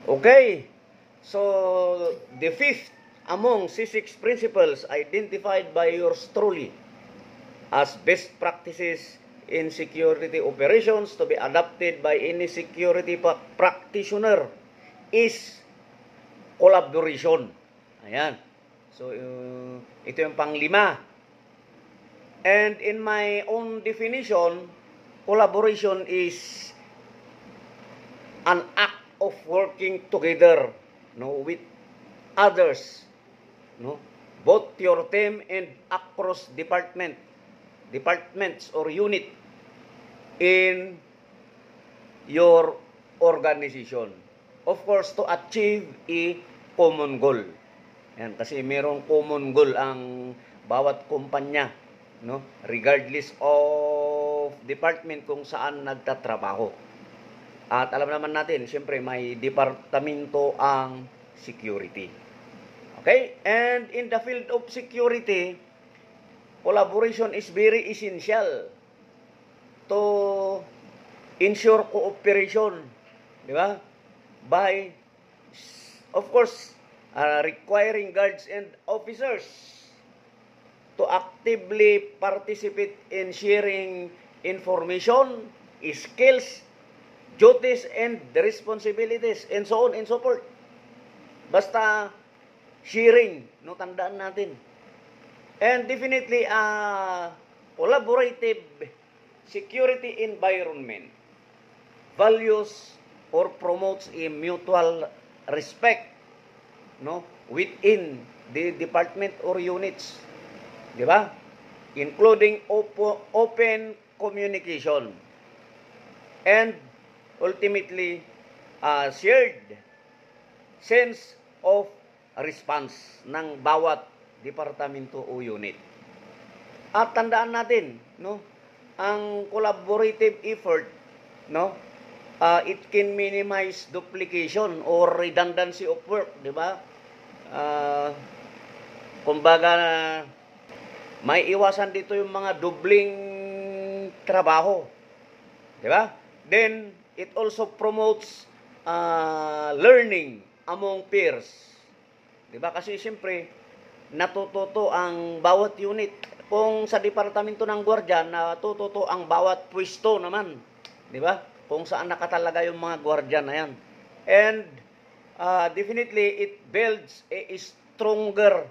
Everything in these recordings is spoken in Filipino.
Okay, so the fifth among C6 principles identified by yours truly as best practices in security operations to be adopted by any security practitioner is collaboration. Ayan. So, ito yung panglima. And in my own definition, collaboration is an act of working together, with others, both your team and across departments or unit in your organization. Of course, to achieve a common goal. Yan, kasi mayroong common goal ang bawat kumpanya, regardless of department kung saan nagtatrabaho. At alam naman natin, siyempre may departamento ang security. Okay? And in the field of security, collaboration is very essential to ensure cooperation, di ba? By, of course, requiring guards and officers to actively participate in sharing information, skills, duties, and the responsibilities, and so on and so forth. Basta sharing, tandaan natin. And definitely, collaborative security environment values or promotes a mutual respect, within the department or units, di ba? Including open communication and ultimately shared sense of response ng bawat departamento o unit. At tandaan natin, ang collaborative effort, it can minimize duplication or redundancy of work, di ba? Kumbaga, may iwasan dito yung mga dubling trabaho, di ba? Then, it also promotes learning among peers. Diba? Kasi siyempre, natututo ang bawat unit. Kung sa departamento ng gwardiya, natututo ang bawat pwesto naman. Diba? Kung saan nakatalaga yung mga gwardiya na yan. And definitely, it builds a stronger,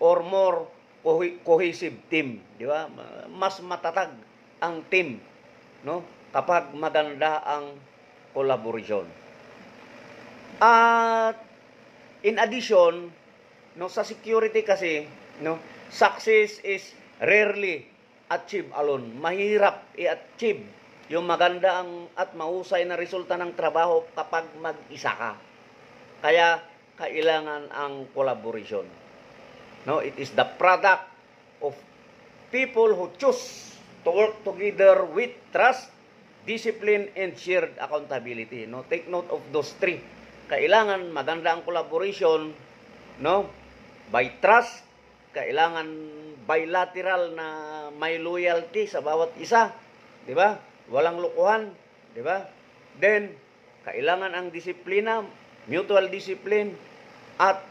or more cohesive team. Diba? Mas matatag ang team, kapag maganda ang collaboration. At in addition, sa security kasi, success is rarely achieved alone. Mahirap i-achieve yung maganda at mahusay na resulta ng trabaho kapag mag-isa ka. Kaya kailangan ang collaboration. It is the product of people who choose to work together with trust, discipline, and shared accountability. Take note of those three. Kailangan maganda ang collaboration, by trust, kailangan bilateral na may loyalty sa bawat isa, di ba? Walang lukuhan, di ba? Then, kailangan ang disiplina, mutual discipline, at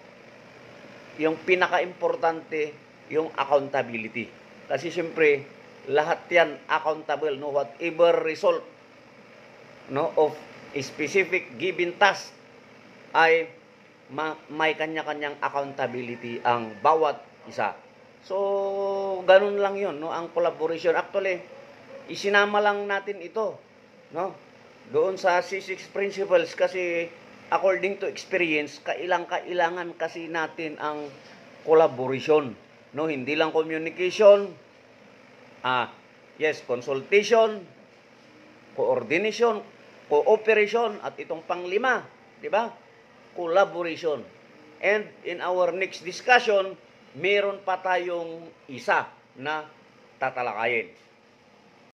yung pinaka-importante, yung accountability. Kasi siyempre, lahat yan accountable, whatever result, of a specific given task ay may kanya-kanyang accountability ang bawat isa. So, ganun lang yun, ang collaboration. Actually, isinama lang natin ito, doon sa C6 principles kasi according to experience, kailangan kasi natin ang collaboration. Hindi lang communication, consultation, coordination, cooperation, at itong panglima, di ba? Collaboration. And in our next discussion, meron pa tayong isa na tatalakayin.